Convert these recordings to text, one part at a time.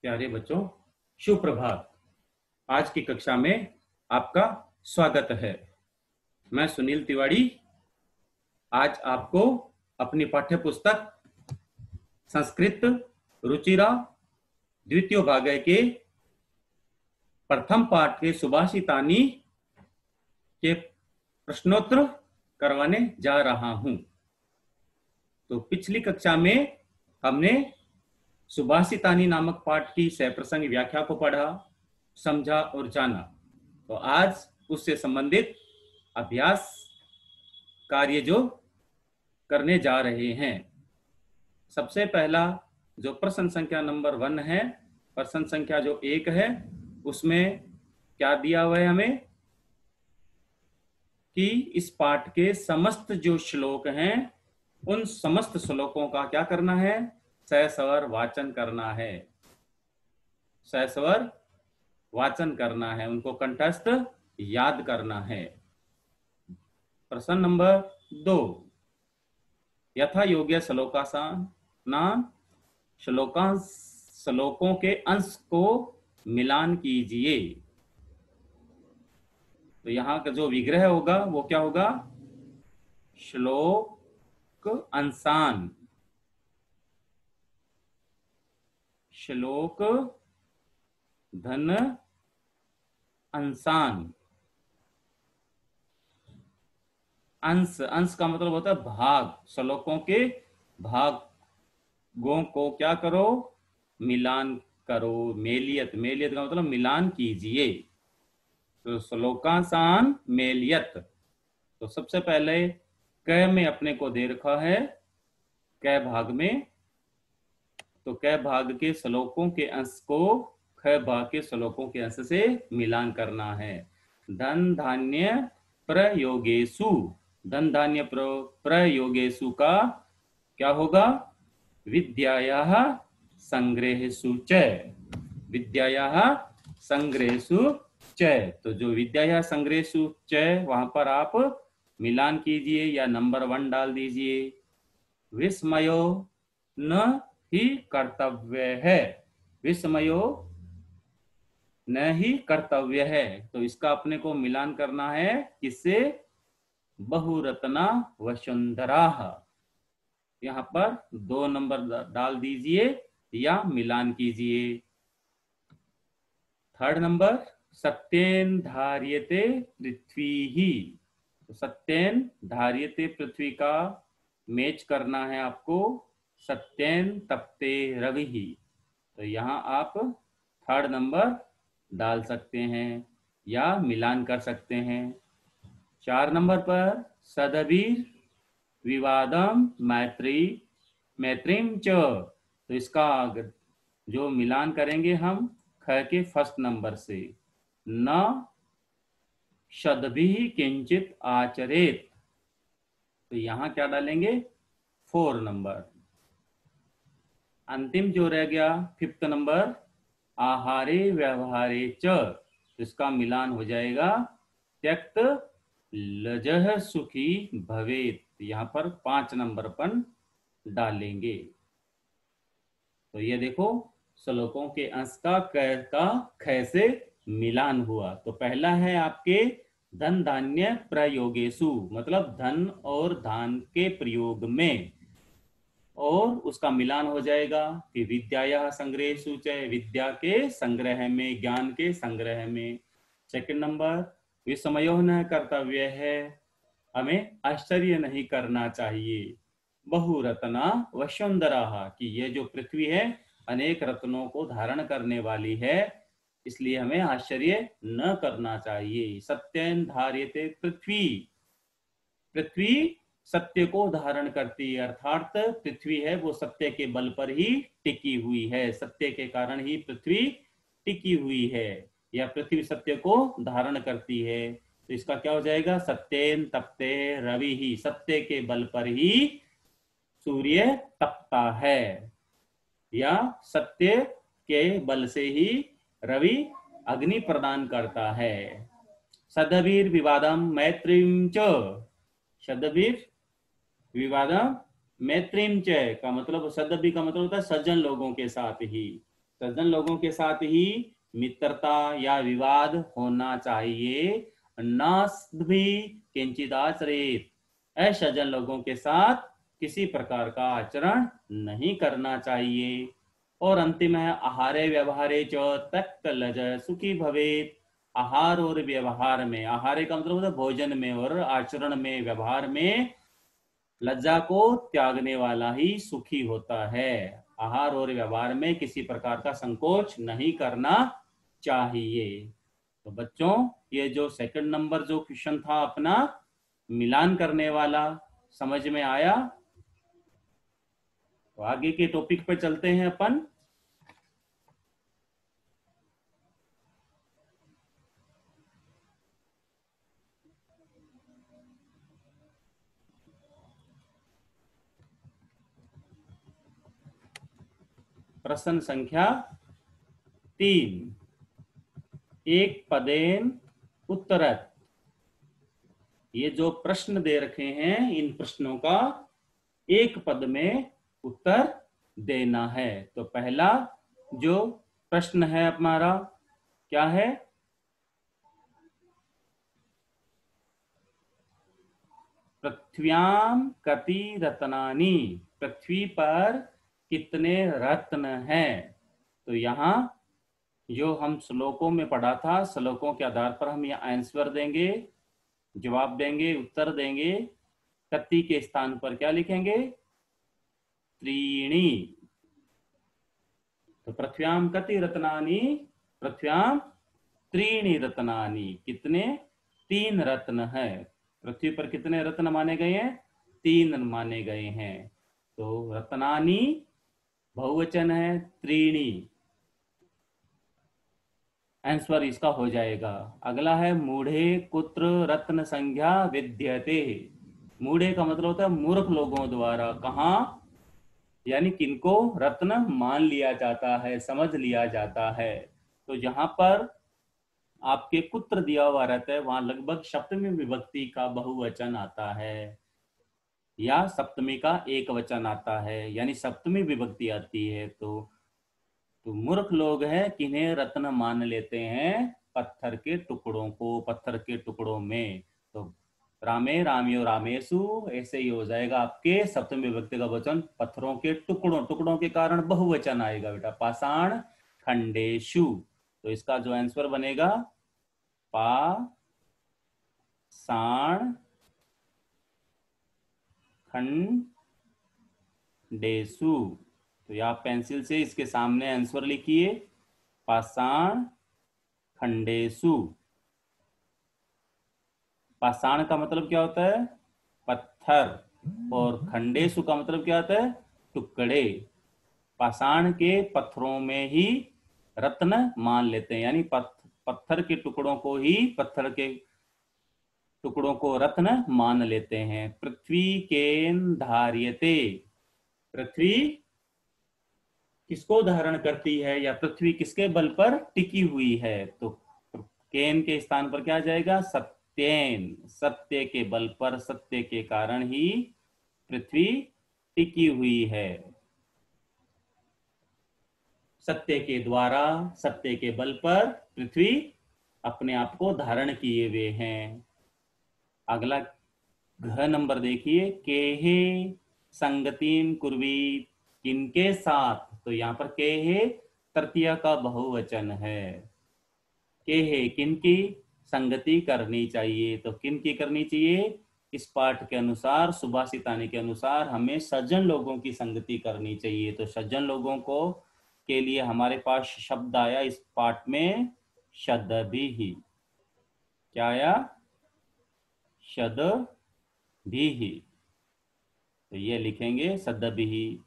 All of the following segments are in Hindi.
प्यारे बच्चों, सुप्रभात। आज की कक्षा में आपका स्वागत है। मैं सुनील तिवारी आज आपको अपनी पाठ्य पुस्तक संस्कृत रुचिरा द्वितीय भाग के प्रथम पाठ के सुभाषितानी के प्रश्नोत्तर करवाने जा रहा हूं। तो पिछली कक्षा में हमने सुभाषितानी नामक पाठ की सहप्रसंग व्याख्या को पढ़ा, समझा और जाना। तो आज उससे संबंधित अभ्यास कार्य जो करने जा रहे हैं। सबसे पहला जो प्रश्न संख्या नंबर 1 है, प्रश्न संख्या जो 1 है, उसमें क्या दिया हुआ है हमें कि इस पाठ के समस्त जो श्लोक हैं उन समस्त श्लोकों का क्या करना है, सस्वर वाचन करना है। सस्वर वाचन करना है, उनको कंठस्थ याद करना है। प्रश्न नंबर 2, यथा योग्य श्लोकों के अंश को मिलान कीजिए। तो यहाँ का जो विग्रह होगा वो क्या होगा, श्लोक अंशान, श्लोक धन अंशान। अंश, अंश का मतलब होता है भाग। श्लोकों के भागों को क्या करो, मिलान करो। मेलियत, मेलियत का मतलब मिलान कीजिए। तो श्लोकांशान मेलियत। तो सबसे पहले क में अपने को दे रखा है, क भाग में। तो क भाग के श्लोकों के अंश को ख भाग के श्लोकों के अंश से मिलान करना है। धन धान्य प्रयोगेषु, धन धान्य प्रयोगेषु का क्या होगा, विद्यायाः संग्रहेषु च, विद्यायाः संग्रहेषु च। तो जो विद्यायाः संग्रहेषु च, वहां पर आप मिलान कीजिए या नंबर 1 डाल दीजिए। विस्मयो न ही कर्तव्य है, विस्मयो न ही कर्तव्य है। तो इसका अपने को मिलान करना है किससे, बहुरत्ना वसुंधरा। यहाँ पर 2 नंबर डाल दीजिए या मिलान कीजिए। 3rd नंबर, सत्येन धार्यते पृथ्वी ही। तो सत्येन धार्यते पृथ्वी का मैच करना है आपको, सत्येन तपते रवि ही। तो यहाँ आप 3rd नंबर डाल सकते हैं या मिलान कर सकते हैं। 4 नंबर पर, सदभिर विवादम मैत्रीम च। तो इसका जो मिलान करेंगे हम ख के 1st नंबर से, न सदभिः किंचित आचरेत। तो यहां क्या डालेंगे, 4 नंबर। अंतिम जो रह गया 5th नंबर, आहारे व्यवहारे च। इसका मिलान हो जाएगा, त्यक्त लजह सुखी भवेत। यहाँ पर 5 नंबर पर डालेंगे। तो ये देखो श्लोकों के अंश का ख से मिलान हुआ। तो पहला है आपके धन धान्य प्रयोगेषु, मतलब धन और धान के प्रयोग में, और उसका मिलान हो जाएगा कि विद्यायाः संग्रहेषु च, विद्या के संग्रह में, ज्ञान के संग्रह में। 2nd नंबर, विस्मयो न कर्तव्य है, हमें आश्चर्य नहीं करना चाहिए। बहुरत्ना वसुंधरा, कि ये जो पृथ्वी है अनेक रत्नों को धारण करने वाली है, इसलिए हमें आश्चर्य न करना चाहिए। सत्येन धार्यते पृथ्वी, पृथ्वी सत्य को धारण करती है, अर्थात पृथ्वी है वो सत्य के बल पर ही टिकी हुई है, सत्य के कारण ही पृथ्वी टिकी हुई है, या पृथ्वी सत्य को धारण करती है। तो इसका क्या हो जाएगा, सत्येन तपते रवि ही, सत्य के बल पर ही सूर्य तपता है, या सत्य के बल से ही रवि अग्नि प्रदान करता है। सदभिर विवादम मैत्रीम च, सदभिर विवादम मैत्रीम च का मतलब, सदभि का मतलब होता है सज्जन लोगों के साथ ही, सज्जन लोगों के साथ ही मित्रता या विवाद होना चाहिए। नास्द्भि किंचित आचरेत, असज्जन लोगों के साथ किसी प्रकार का आचरण नहीं करना चाहिए। और अंतिम है आहारे व्यवहारे च त्यक्त लज सुखी भवेत। आहार और व्यवहार में, आहारे का मतलब होता है भोजन में, और आचरण में, व्यवहार में लज्जा को त्यागने वाला ही सुखी होता है। आहार और व्यवहार में किसी प्रकार का संकोच नहीं करना चाहिए। तो बच्चों, ये जो सेकंड नंबर जो क्वेश्चन था अपना मिलान करने वाला, समझ में आया? तो आगे के टॉपिक पे चलते हैं अपन। प्रश्न संख्या 3, एक पदेन उत्तरत। ये जो प्रश्न दे रखे हैं, इन प्रश्नों का एक पद में उत्तर देना है। तो पहला जो प्रश्न है हमारा क्या है? पृथ्व्याम कति रत्नानि, पृथ्वी पर कितने रत्न हैं? तो यहाँ जो हम श्लोकों में पढ़ा था, श्लोकों के आधार पर हम यहाँ आंसर देंगे, जवाब देंगे, उत्तर देंगे। कति के स्थान पर क्या लिखेंगे? त्रीणी। तो पृथ्व्याम कति रत्नानि, पृथ्व्याम त्रीणी रत्नानि, कितने? 3 रत्न है। पृथ्वी पर कितने रत्न माने गए हैं? 3 माने गए हैं। तो रत्नानि बहुवचन है, त्रीणी आंसर इसका हो जाएगा। अगला है मूढ़े कुत्र रत्न संज्ञा विद्यते। मूढ़े का मतलब होता है मूर्ख लोगों द्वारा कहाँ, यानी किनको रत्न मान लिया जाता है, समझ लिया जाता है। तो जहां पर आपके कुत्र दिया हुआ रहता है, वहां लगभग सप्तमी विभक्ति का बहुवचन आता है या सप्तमी का एक वचन आता है, यानी सप्तमी विभक्ति आती है। तो मूर्ख लोग हैं किन्हें रत्न मान लेते हैं? पत्थर के टुकड़ों को, पत्थर के टुकड़ों में। तो रामे रामियो रामेशु, ऐसे ही हो जाएगा आपके सप्तमी विभक्ति का वचन पत्थरों के टुकड़ों, टुकड़ों के कारण बहुवचन आएगा बेटा, पाषाण खंडेशु। तो इसका जो आंसर बनेगा पाषाण खंडेशु। तो या पेंसिल से इसके सामने आंसर लिखिए, पाषाण खंडेशु। पाषाण का मतलब क्या होता है? पत्थर, और खंडेशु का मतलब क्या होता है? टुकड़े। पाषाण के पत्थरों में ही रत्न मान लेते हैं, यानी पत्थर के टुकड़ों को ही, पत्थर के टुकड़ों को रत्न मान लेते हैं। पृथ्वी केन धार्यते, पृथ्वी किसको धारण करती है, या पृथ्वी किसके बल पर टिकी हुई है? तो केन के स्थान पर क्या जाएगा? सत्येन, सत्य के बल पर, सत्य के कारण ही पृथ्वी टिकी हुई है। सत्य के द्वारा, सत्य के बल पर पृथ्वी अपने आप को धारण किए हुए हैं। अगला घ नंबर देखिए, केहे संगतिम कुर्वीत, किनके साथ? तो यहाँ पर केहे तृतीया का बहुवचन है। केहे किनकी संगति करनी चाहिए? तो किनकी करनी चाहिए? इस पाठ के अनुसार, सुभाषितानी के अनुसार हमें सज्जन लोगों की संगति करनी चाहिए। तो सज्जन लोगों को के लिए हमारे पास शब्द आया इस पाठ में, शद भी ही। क्या आया? शद भी ही। तो ये लिखेंगे सदभी।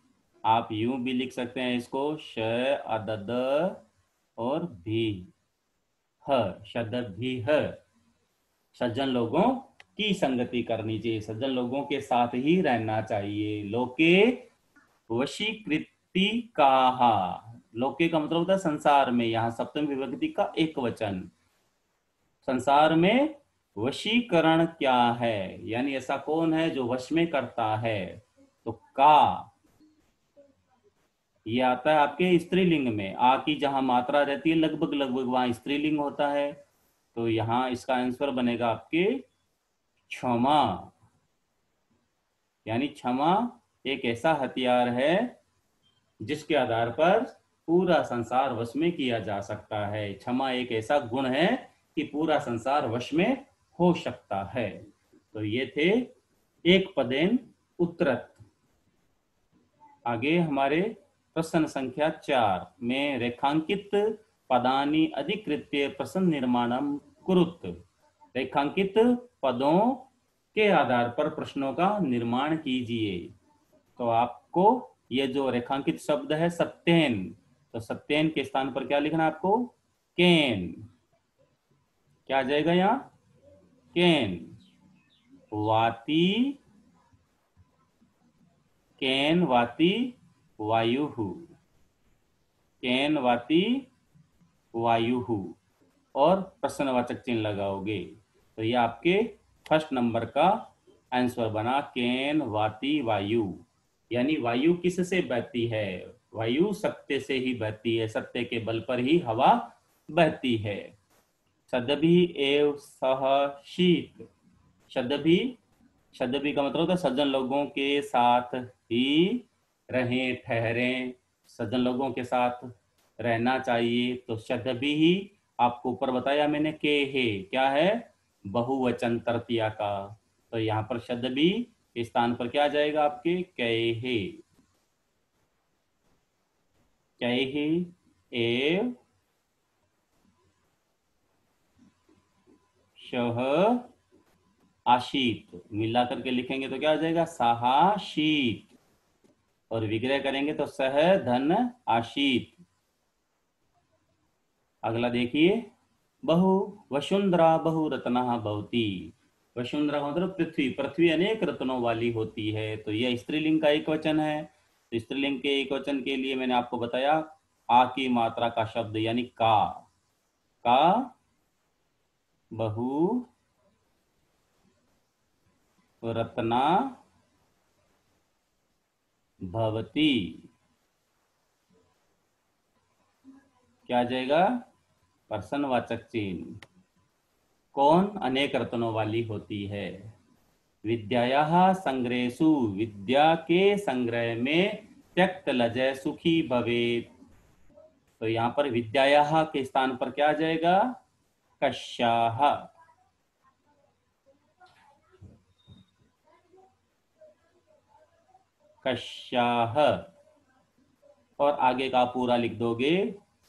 आप यूं भी लिख सकते हैं इसको, श अदद और भी, ह शद भी है। सज्जन लोगों की संगति करनी चाहिए, सज्जन लोगों के साथ ही रहना चाहिए। लोके वशीकृति काहा, लोके का मतलब होता है संसार में, यहाँ सप्तम विभक्ति का एक वचन। संसार में वशीकरण क्या है, यानी ऐसा कौन है जो वश में करता है? तो का, ये आता है आपके स्त्रीलिंग में। आ की जहां मात्रा रहती है लगभग लगभग वहां स्त्रीलिंग होता है। तो यहाँ इसका आंसर बनेगा आपके क्षमा। यानी क्षमा एक ऐसा हथियार है जिसके आधार पर पूरा संसार वश में किया जा सकता है। क्षमा एक ऐसा गुण है कि पूरा संसार वश में हो सकता है। तो ये थे एक पदेन उत्तरत। आगे हमारे प्रश्न संख्या 4 में रेखांकित पदानि अधिकृत्य प्रश्न निर्माणम कुरुत। रेखांकित पदों के आधार पर प्रश्नों का निर्माण कीजिए। तो आपको ये जो रेखांकित शब्द है सत्येन, तो सत्येन के स्थान पर क्या लिखना है आपको? केन। क्या आ जाएगा यहाँ? केन। वाती, केन वाती वायु, केन वाती वायु, और प्रश्नवाचक चिन्ह लगाओगे। तो ये आपके फर्स्ट नंबर का आंसर बना, केन वाती वायु। यानी वायु किससे बहती है? वायु सत्य से ही बहती है, सत्य के बल पर ही हवा बहती है। सदभि एव सह शीत। सदभि, सदभि का मतलब होता है सज्जन लोगों के साथ ही रहें, ठहरें, सज्जन लोगों के साथ रहना चाहिए। तो सदभि ही आपको ऊपर बताया मैंने के है क्या है? बहुवचन तृतीया का। तो यहाँ पर सदभि के स्थान पर क्या आ जाएगा आपके? कहे। कहे एव शह आशीत। मिला करके लिखेंगे तो क्या हो जाएगा? साहाशीत। और विग्रह करेंगे तो सह धन आशीत। अगला देखिए, बहु वसुंधरा बहु रत्ना भवती। वसुंधरा मतलब पृथ्वी, पृथ्वी अनेक रत्नों वाली होती है। तो यह स्त्रीलिंग का एक वचन है। तो स्त्रीलिंग के एक वचन के लिए मैंने आपको बताया आ की मात्रा का शब्द यानी का बहु रत्ना भवती। क्या आ जाएगा? प्रश्नवाचक चिन्ह। कौन अनेक रत्नों वाली होती है? विद्यायाः संग्रहेषु, विद्या के संग्रह में त्यक्त लजय सुखी भवेत्। तो यहाँ पर विद्यायाः के स्थान पर क्या आ जाएगा? कस्याः। कस्याः। और आगे का पूरा लिख दोगे,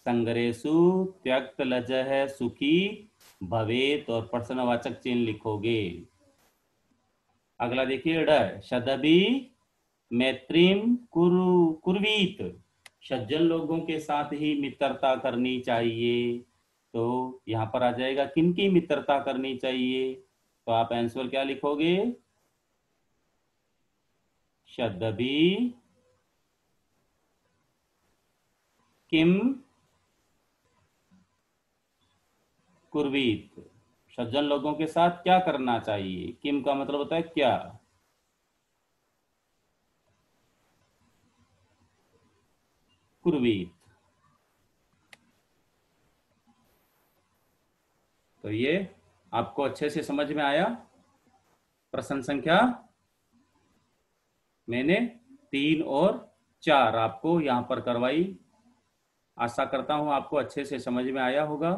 संग्रहेषु त्यक्त लजह सुखी भवेत्, और प्रश्नवाचक चिन्ह लिखोगे। अगला देखिए ड, सदभि मैत्रीम कुर्वीत। सज्जन लोगों के साथ ही मित्रता करनी चाहिए। तो यहाँ पर आ जाएगा किनकी मित्रता करनी चाहिए? तो आप आंसर क्या लिखोगे? सदभि किम कुर्वीत। सज्जन लोगों के साथ क्या करना चाहिए? किम का मतलब होता है क्या। कुर्वीत। तो ये आपको अच्छे से समझ में आया। प्रश्न संख्या मैंने 3 और 4 आपको यहां पर करवाई। आशा करता हूं आपको अच्छे से समझ में आया होगा।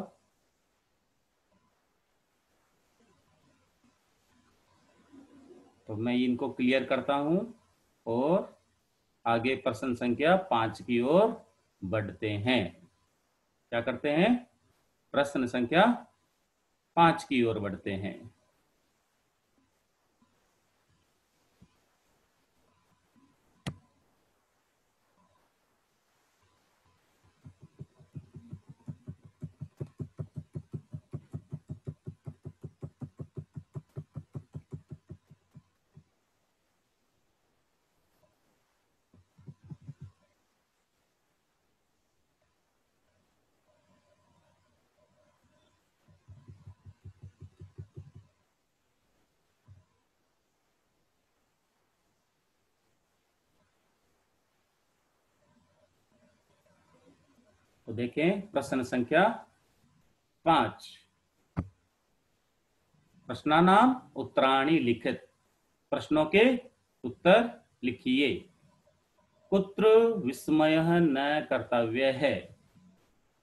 तो मैं इनको क्लियर करता हूं और आगे प्रश्न संख्या 5 की ओर बढ़ते हैं। क्या करते हैं? प्रश्न संख्या 5 की ओर बढ़ते हैं। तो देखें प्रश्न संख्या 5। प्रश्नानाम उत्तराणि लिखित, प्रश्नों के उत्तर लिखिए। कुत्र विस्मयः न कर्तव्य है,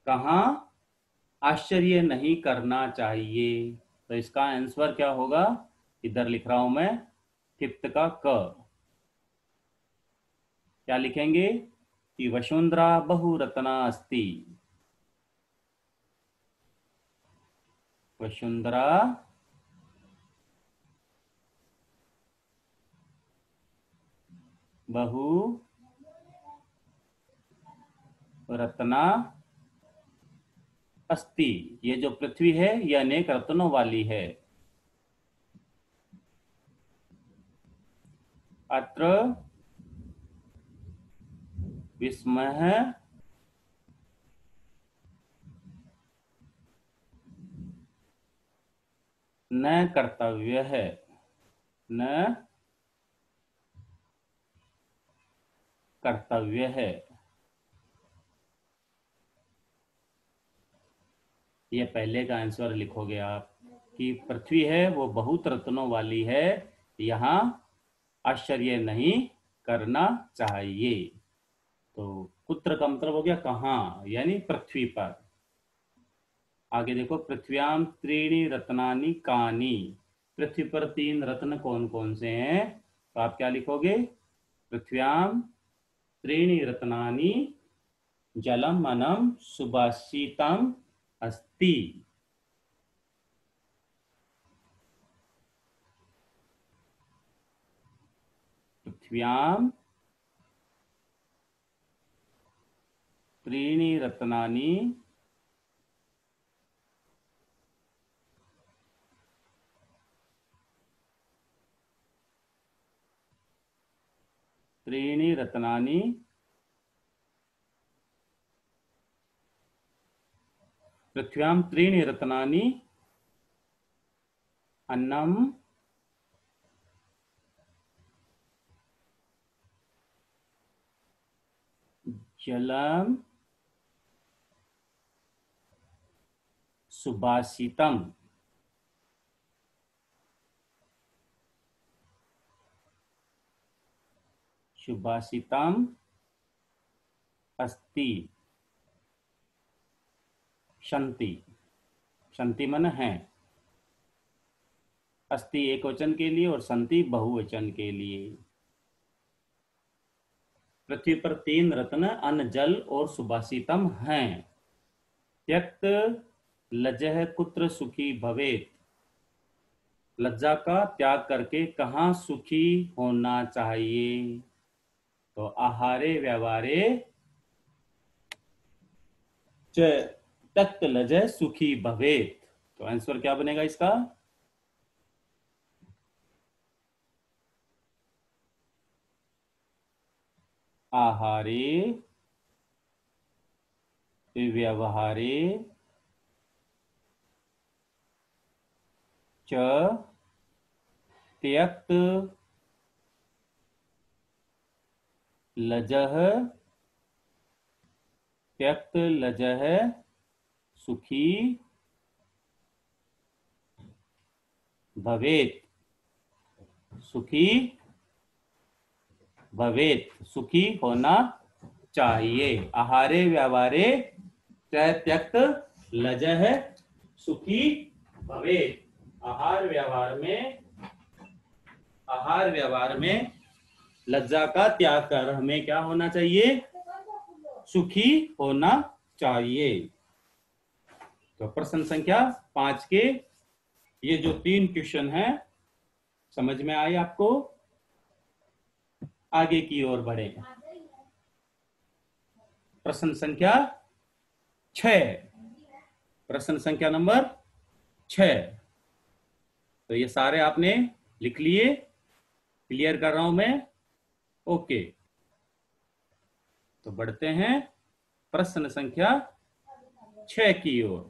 कहाँ आश्चर्य नहीं करना चाहिए। तो इसका आंसर क्या होगा, इधर लिख रहा हूं मैं, फिफ्थ का क। क्या लिखेंगे कि वसुंधरा बहुरत्ना अस्ति, वसुंधरा बहु रत्ना अस्ति। ये जो पृथ्वी है ये अनेक रत्नों वाली है। अत्र विस्मय न कर्तव्य है, न कर्तव्य है। ये पहले का आंसर लिखोगे आप कि पृथ्वी है वो बहुत रत्नों वाली है, यहाँ आश्चर्य नहीं करना चाहिए। तो कुत्र का मतलब हो गया कहाँ, यानी पृथ्वी पर। आगे देखो, पृथ्व्याम त्रीणि रत्नानि कानि, पृथ्वी पर 3 रत्न कौन कौन से हैं। तो आप क्या लिखोगे, पृथ्व्याम त्रीणि रत्नानि जलम अनम सुभाषितम अस्ति। पृथ्व्याम त्रीणि रत्नानि त्रीणि रत्नानि पृथ्व्याम त्रीणि रत्नानि अन्नम जलम सुभाषितम। सुभाषितम अस्ति। शंति, शंति मन है, अस्ति एक वचन के लिए और संति बहुवचन के लिए। पृथ्वी पर 3 रत्न अन्न जल और सुभाषितम हैं। त्यक्त लज्जः कुत्र सुखी भवेत, लज्जा का त्याग करके कहाँ सुखी होना चाहिए। तो आहारे व्यवहारे च त्यक्त लज्जः सुखी भवेत। तो आंसर क्या बनेगा इसका, आहारे व्यवहारे च त्यक्त लजः, त्यक्त लजः सुखी भवेत, सुखी भवेत, सुखी होना चाहिए। आहारे व्यवहारे च त्यक्त लजः सुखी भवेत। आहार व्यवहार में लज्जा का त्याग कर हमें क्या होना चाहिए, सुखी होना चाहिए। तो प्रश्न संख्या 5 के ये जो 3 क्वेश्चन हैं समझ में आए आपको। आगे की ओर बढ़े, प्रश्न संख्या 6, प्रश्न संख्या नंबर 6। तो ये सारे आपने लिख लिए, क्लियर कर रहा हूं मैं, ओके। तो बढ़ते हैं प्रश्न संख्या 6 की ओर।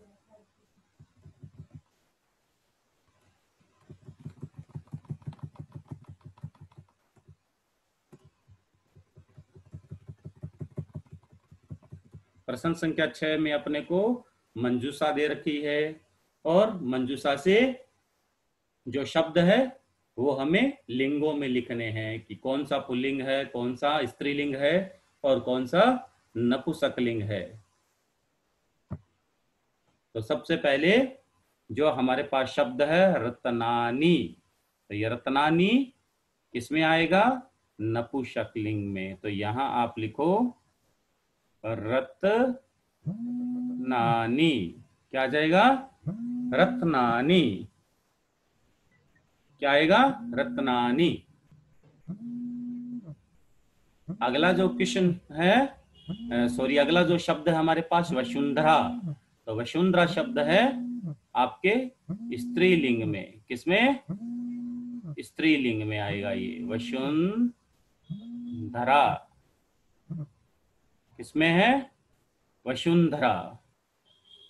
प्रश्न संख्या 6 में अपने को मंजूषा दे रखी है और मंजूषा से जो शब्द है वो हमें लिंगों में लिखने हैं कि कौन सा पुल्लिंग है, कौन सा स्त्रीलिंग है और कौन सा नपुंसकलिंग है। तो सबसे पहले जो हमारे पास शब्द है रत्नानी, तो ये रत्नानी किसमें आएगा? नपुंसकलिंग में। तो यहां आप लिखो रत्नानी। क्या आ जाएगा? रत्नानी। क्या आएगा? रत्नानी। अगला जो क्वेश्चन है, सॉरी, अगला जो शब्द है हमारे पास वसुंधरा। तो वसुंधरा शब्द है आपके स्त्रीलिंग में। किसमें? स्त्रीलिंग में आएगा ये वसुंधरा। किसमें है? वसुंधरा।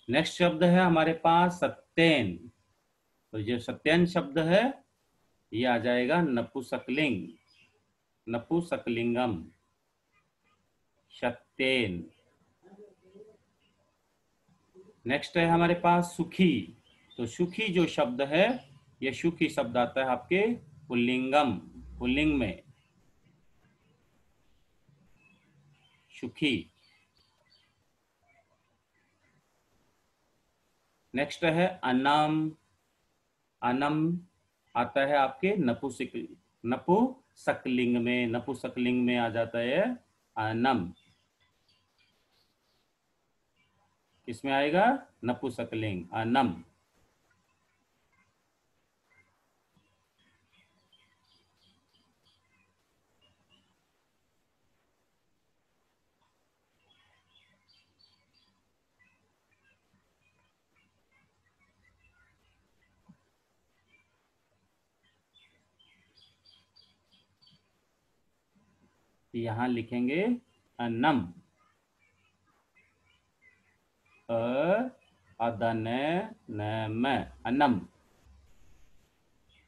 नेक्स्ट शब्द है हमारे पास सत्येन। तो जो सत्येन शब्द है ये आ जाएगा नपुंसकलिंग, नपुंसकलिंगम, सत्येन। नेक्स्ट है हमारे पास सुखी। तो सुखी जो शब्द है ये सुखी शब्द आता है आपके पुल्लिंगम, पुल्लिंग में, सुखी। नेक्स्ट है अनम। अनम आता है आपके नपुंसकलिंग में, नपुंसकलिंग में आ जाता है अनम। किसमें आएगा? नपुंसकलिंग, अनम। यहां लिखेंगे अनम, अनम।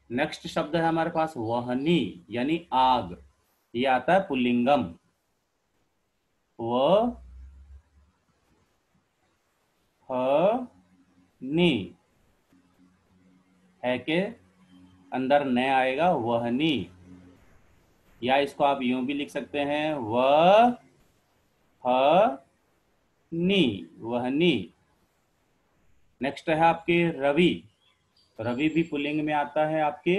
नेक्स्ट शब्द है हमारे पास वहनी, यानी आग। ये आता है पुल्लिंगम, वहनी। है के अंदर न आएगा वहनी, या इसको आप यूं भी लिख सकते हैं वहनी, वहनी। नेक्स्ट है आपके रवि। रवि भी पुल्लिंग में आता है आपके,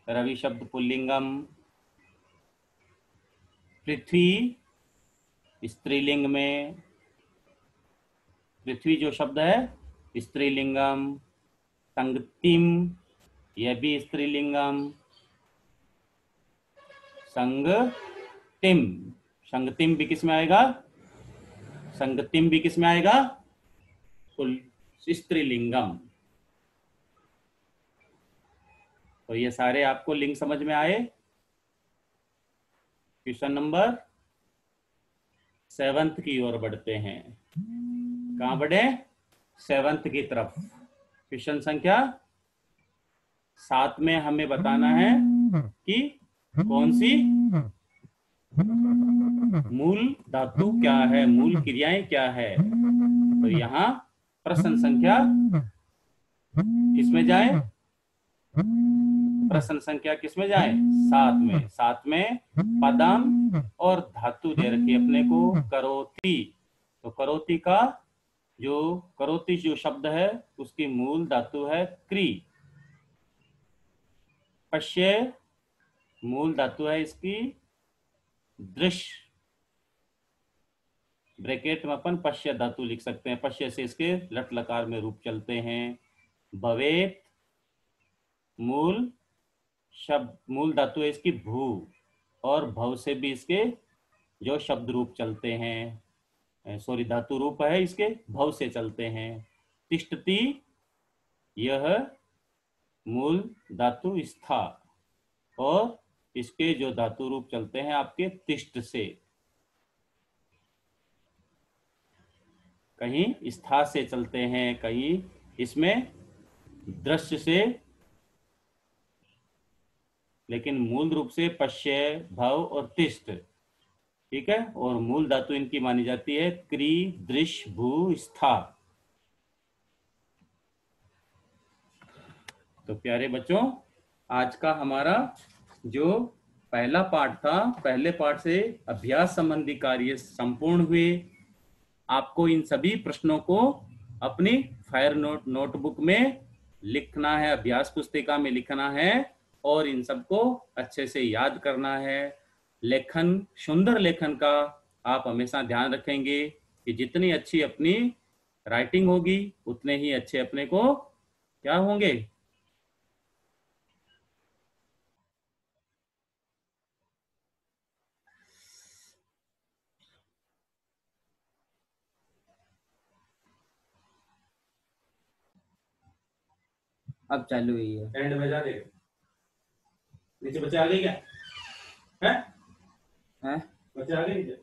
रवि शब्द पुल्लिंगम। पृथ्वी स्त्रीलिंग में, पृथ्वी जो शब्द है स्त्रीलिंगम। संगतिम, यह भी स्त्रीलिंगम। संगतिम, संगतिम भी किस में आएगा? संगतिम भी किस में आएगा? स्त्रीलिंगम। तो ये सारे आपको लिंग समझ में आए। क्वेश्चन नंबर 7 की ओर बढ़ते हैं। कहां बढ़े? 7 की तरफ। क्वेश्चन संख्या 7 में हमें बताना है कि कौन सी मूल धातु क्या है, मूल क्रियाएं क्या है। तो यहाँ प्रश्न संख्या किसमें जाए? प्रश्न संख्या किसमें जाए? 7 में। 7 में पदम और धातु दे रखी अपने को करोति। तो करोति का जो करोति जो शब्द है उसकी मूल धातु है क्री। पश्य मूल धातु है इसकी दृश्य। ब्रैकेट में अपन पश्य धातु लिख सकते हैं। पश्य से इसके लट लकार में रूप चलते हैं। भवेत मूल शब्द, मूल धातु है इसकी भू, और भव से भी इसके जो शब्द रूप चलते हैं, सॉरी धातु रूप है इसके भव से चलते हैं। तिष्ठति, यह मूल धातु स्था, और इसके जो धातु रूप चलते हैं आपके तिष्ठ से। कहीं स्था से चलते हैं, कहीं इसमें दृश्य से, लेकिन मूल रूप से पश्य, भव और तिष्ठ ठीक है, और मूल धातु इनकी मानी जाती है क्री, दृश, भू, स्था। तो प्यारे बच्चों, आज का हमारा जो पहला पार्ट था, पहले पार्ट से अभ्यास संबंधी कार्य संपूर्ण हुए। आपको इन सभी प्रश्नों को अपनी फायर नोटबुक में लिखना है, अभ्यास पुस्तिका में लिखना है, और इन सबको अच्छे से याद करना है। लेखन, सुंदर लेखन का आप हमेशा ध्यान रखेंगे कि जितनी अच्छी अपनी राइटिंग होगी उतने ही अच्छे अपने को क्या होंगे, अब चालू हुई है। एंड में जा देख, नीचे बच्चे आ गए क्या है? हैं? बच्चे आ गए नीचे।